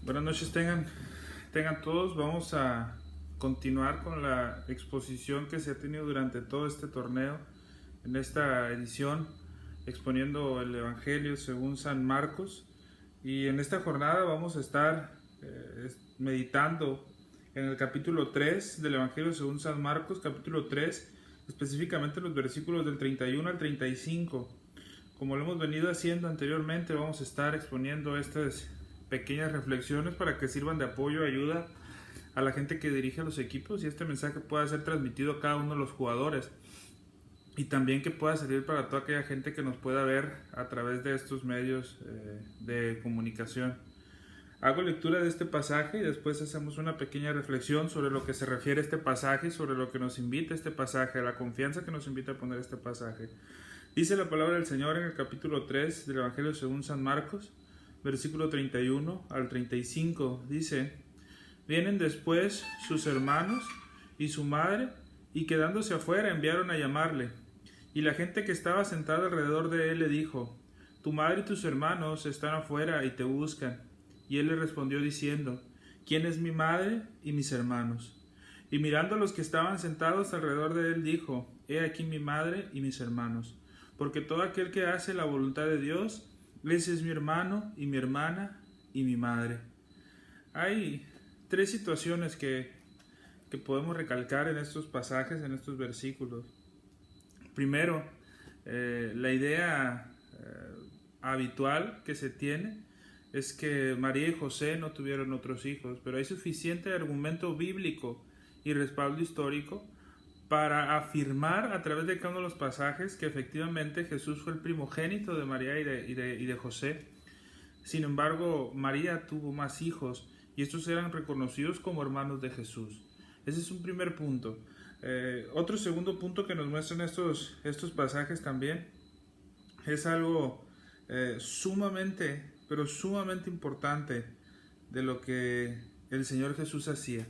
Buenas noches tengan todos. Vamos a continuar con la exposición que se ha tenido durante todo este torneo, en esta edición, exponiendo el Evangelio según San Marcos. Y en esta jornada vamos a estar meditando en el capítulo 3 del Evangelio según San Marcos, capítulo 3, específicamente los versículos del 31 al 35. Como lo hemos venido haciendo anteriormente, vamos a estar exponiendo estas pequeñas reflexiones para que sirvan de apoyo, ayuda a la gente que dirige los equipos, y este mensaje pueda ser transmitido a cada uno de los jugadores, y también que pueda servir para toda aquella gente que nos pueda ver a través de estos medios de comunicación. Hago lectura de este pasaje y después hacemos una pequeña reflexión sobre lo que se refiere a este pasaje, sobre lo que nos invita este pasaje, a la confianza que nos invita a poner este pasaje. Dice la palabra del Señor en el capítulo 3 del Evangelio según San Marcos, versículo 31 al 35. Dice: vienen después sus hermanos y su madre, y quedándose afuera enviaron a llamarle. Y la gente que estaba sentada alrededor de él le dijo: tu madre y tus hermanos están afuera y te buscan. Y él le respondió diciendo: ¿quién es mi madre y mis hermanos? Y mirando a los que estaban sentados alrededor de él dijo: he aquí mi madre y mis hermanos. Porque todo aquel que hace la voluntad de Dios, ese es mi hermano y mi hermana y mi madre. Hay tres situaciones que podemos recalcar en estos pasajes, en estos versículos. Primero, la idea habitual que se tiene es que María y José no tuvieron otros hijos, pero hay suficiente argumento bíblico y respaldo histórico para afirmar a través de cada uno de los pasajes que efectivamente Jesús fue el primogénito de María y de José. Sin embargo, María tuvo más hijos y estos eran reconocidos como hermanos de Jesús. Ese es un primer punto. Otro segundo punto que nos muestran estos pasajes también es algo sumamente importante de lo que el Señor Jesús hacía.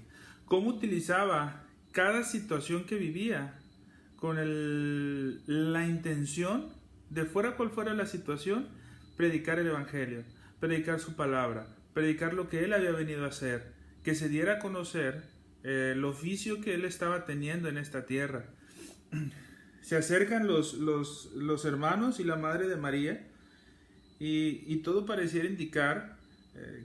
Cómo utilizaba cada situación que vivía con la intención de, fuera cual fuera la situación, predicar el Evangelio, predicar su palabra, predicar lo que él había venido a hacer, que se diera a conocer el oficio que él estaba teniendo en esta tierra. Se acercan los hermanos y la madre de María, y todo pareciera indicar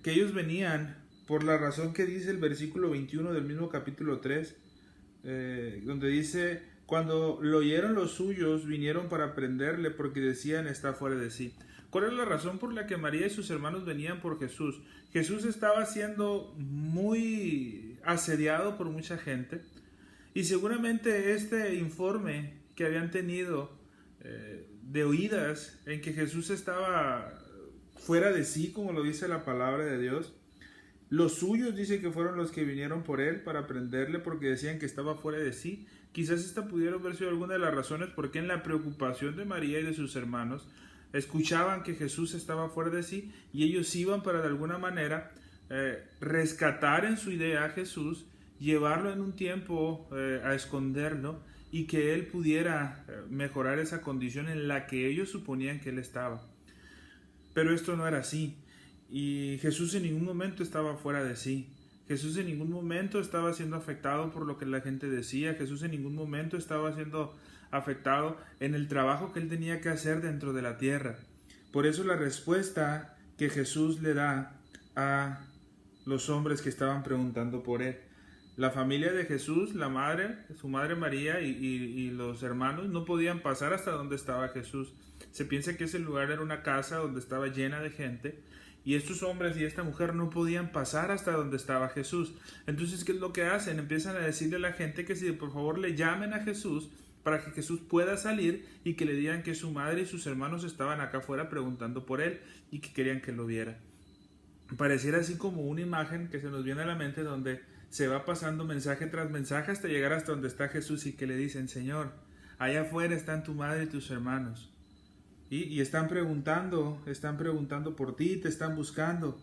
que ellos venían por la razón que dice el versículo 21 del mismo capítulo 3, donde dice: cuando lo oyeron los suyos, vinieron para prenderle, porque decían: está fuera de sí. ¿Cuál es la razón por la que María y sus hermanos venían por Jesús? Jesús estaba siendo muy asediado por mucha gente, y seguramente este informe que habían tenido de oídas en que Jesús estaba fuera de sí, como lo dice la palabra de Dios, los suyos dice que fueron los que vinieron por él para prenderle porque decían que estaba fuera de sí. Quizás esta pudiera haber sido alguna de las razones por qué en la preocupación de María y de sus hermanos escuchaban que Jesús estaba fuera de sí, y ellos iban para de alguna manera rescatar en su idea a Jesús, llevarlo en un tiempo a esconderlo, y que él pudiera mejorar esa condición en la que ellos suponían que él estaba. Pero esto no era así. Y Jesús en ningún momento estaba fuera de sí. Jesús en ningún momento estaba siendo afectado por lo que la gente decía. Jesús en ningún momento estaba siendo afectado en el trabajo que él tenía que hacer dentro de la tierra. Por eso la respuesta que Jesús le da a los hombres que estaban preguntando por él. La familia de Jesús, la madre, su madre María y los hermanos no podían pasar hasta donde estaba Jesús. Se piensa que ese lugar era una casa donde estaba llena de gente, y estos hombres y esta mujer no podían pasar hasta donde estaba Jesús. Entonces, ¿qué es lo que hacen? Empiezan a decirle a la gente que si por favor le llamen a Jesús para que Jesús pueda salir, y que le digan que su madre y sus hermanos estaban acá afuera preguntando por él y que querían que lo viera. Pareciera así como una imagen que se nos viene a la mente, donde se va pasando mensaje tras mensaje hasta llegar hasta donde está Jesús, y que le dicen: Señor, allá afuera están tu madre y tus hermanos. Y están preguntando por ti, te están buscando.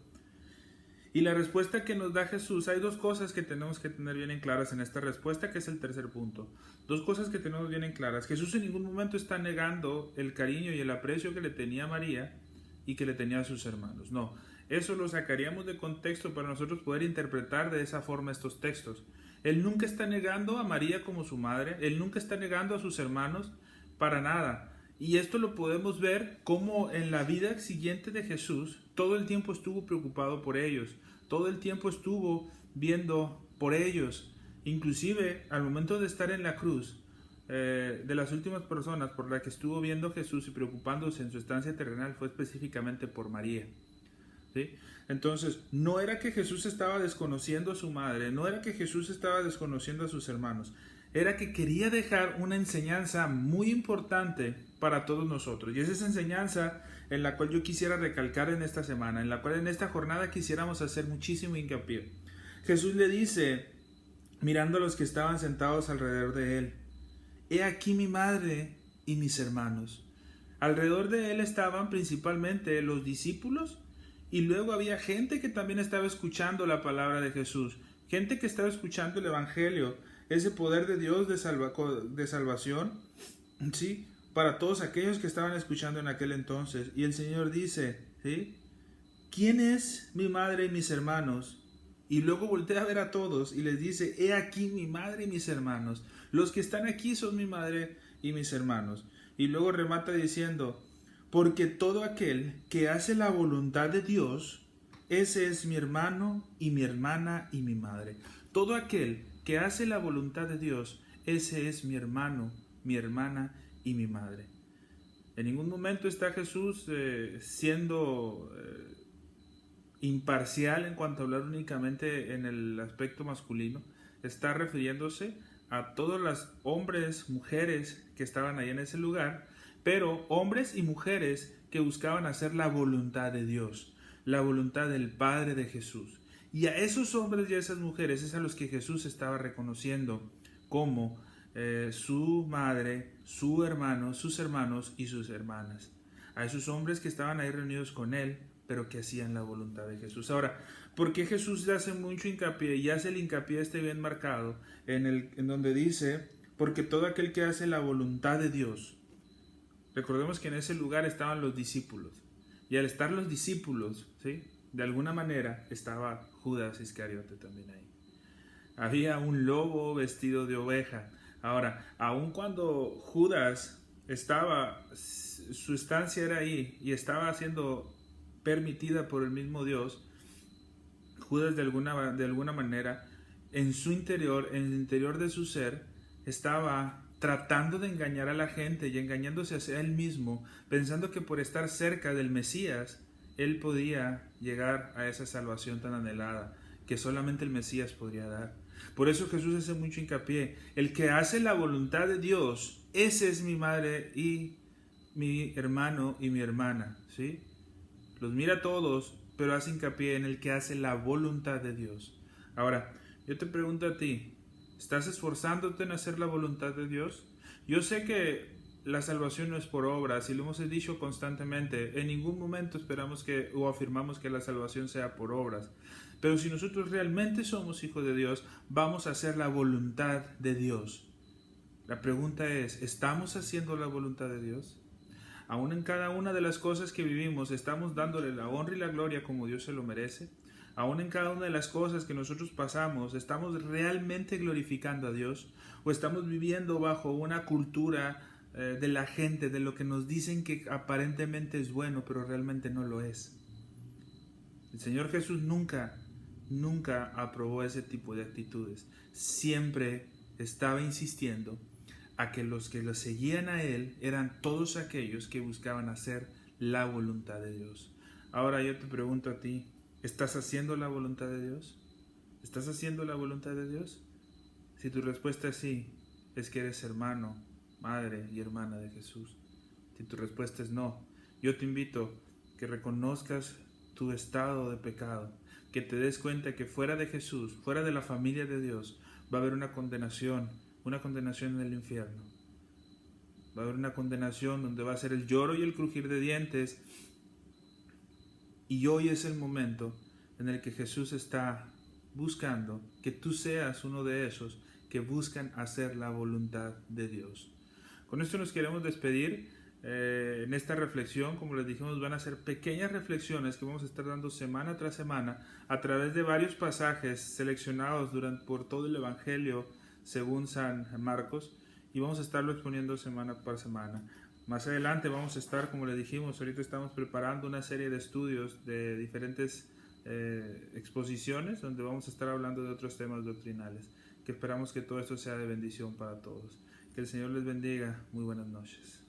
Y la respuesta que nos da Jesús, hay dos cosas que tenemos que tener bien en claras en esta respuesta, que es el tercer punto. Dos cosas que tenemos bien en claras. Jesús en ningún momento está negando el cariño y el aprecio que le tenía a María y que le tenía a sus hermanos. No, Eso lo sacaríamos de contexto para nosotros poder interpretar de esa forma estos textos. Él nunca está negando a María como su madre, él nunca está negando a sus hermanos para nada. Y esto lo podemos ver como en la vida siguiente de Jesús, todo el tiempo estuvo preocupado por ellos, todo el tiempo estuvo viendo por ellos. Inclusive al momento de estar en la cruz, de las últimas personas por las que estuvo viendo Jesús y preocupándose en su estancia terrenal fue específicamente por María. ¿Sí? Entonces, no era que Jesús estaba desconociendo a su madre, no era que Jesús estaba desconociendo a sus hermanos, era que quería dejar una enseñanza muy importante para todos nosotros. Y es esa enseñanza en la cual yo quisiera recalcar en esta semana, en la cual en esta jornada quisiéramos hacer muchísimo hincapié. Jesús le dice, mirando a los que estaban sentados alrededor de él, he aquí mi madre y mis hermanos. Alrededor de él estaban principalmente los discípulos y luego había gente que también estaba escuchando la palabra de Jesús, gente que estaba escuchando el Evangelio, ese poder de Dios de salvación, ¿sí? Para todos aquellos que estaban escuchando en aquel entonces. Y el Señor dice, ¿sí? ¿Quién es mi madre y mis hermanos? Y luego voltea a ver a todos y les dice, he aquí mi madre y mis hermanos. Los que están aquí son mi madre y mis hermanos. Y luego remata diciendo, porque todo aquel que hace la voluntad de Dios, ese es mi hermano y mi hermana y mi madre. Todo aquel que hace la voluntad de Dios, ese es mi hermano, mi hermana y mi madre. En ningún momento está Jesús siendo imparcial en cuanto a hablar únicamente en el aspecto masculino. Está refiriéndose a todos los hombres, mujeres que estaban ahí en ese lugar, pero hombres y mujeres que buscaban hacer la voluntad de Dios, la voluntad del Padre de Jesús. Y a esos hombres y a esas mujeres es a los que Jesús estaba reconociendo como su madre, su hermano, sus hermanos y sus hermanas. A esos hombres que estaban ahí reunidos con él, pero que hacían la voluntad de Jesús. Ahora, ¿por qué Jesús hace mucho hincapié y hace el hincapié bien marcado en donde dice, porque todo aquel que hace la voluntad de Dios? Recordemos que en ese lugar estaban los discípulos. Y al estar los discípulos, ¿sí? De alguna manera estaba Judas Iscariote también ahí. Había un lobo vestido de oveja. Ahora, aun cuando Judas estaba, su estancia era ahí y estaba siendo permitida por el mismo Dios, Judas de alguna manera, en su interior, en el interior de su ser, estaba tratando de engañar a la gente y engañándose a él mismo, pensando que por estar cerca del Mesías, él podía llegar a esa salvación tan anhelada que solamente el Mesías podría dar. Por eso Jesús hace mucho hincapié, el que hace la voluntad de Dios, ese es mi madre y mi hermano y mi hermana, ¿sí? Los mira a todos, pero hace hincapié en el que hace la voluntad de Dios. Ahora, yo te pregunto a ti, ¿estás esforzándote en hacer la voluntad de Dios? Yo sé que la salvación no es por obras, y lo hemos dicho constantemente. En ningún momento esperamos o afirmamos que la salvación sea por obras. Pero si nosotros realmente somos hijos de Dios, vamos a hacer la voluntad de Dios. La pregunta es, ¿estamos haciendo la voluntad de Dios? Aún en cada una de las cosas que vivimos, ¿estamos dándole la honra y la gloria como Dios se lo merece? Aún en cada una de las cosas que nosotros pasamos, ¿estamos realmente glorificando a Dios? ¿O estamos viviendo bajo una cultura de la gente, de lo que nos dicen que aparentemente es bueno, pero realmente no lo es? El Señor Jesús nunca aprobó ese tipo de actitudes. Siempre estaba insistiendo a que los que lo seguían a Él eran todos aquellos que buscaban hacer la voluntad de Dios. Ahora yo te pregunto a ti, ¿estás haciendo la voluntad de Dios? ¿Estás haciendo la voluntad de Dios? Si tu respuesta es sí, es que eres hermano, madre y hermana de Jesús. Si tu respuesta es no, yo te invito a que reconozcas tu estado de pecado, que te des cuenta que fuera de Jesús, fuera de la familia de Dios, va a haber una condenación en el infierno. Va a haber una condenación donde va a ser el lloro y el crujir de dientes. Y hoy es el momento en el que Jesús está buscando que tú seas uno de esos que buscan hacer la voluntad de Dios. Con esto nos queremos despedir. En esta reflexión, como les dijimos, van a ser pequeñas reflexiones que vamos a estar dando semana tras semana a través de varios pasajes seleccionados por todo el Evangelio según San Marcos, y vamos a estarlo exponiendo semana por semana. Más adelante vamos a estar, como les dijimos, ahorita estamos preparando una serie de estudios de diferentes exposiciones donde vamos a estar hablando de otros temas doctrinales, que esperamos que todo esto sea de bendición para todos. Que el Señor les bendiga. Muy buenas noches.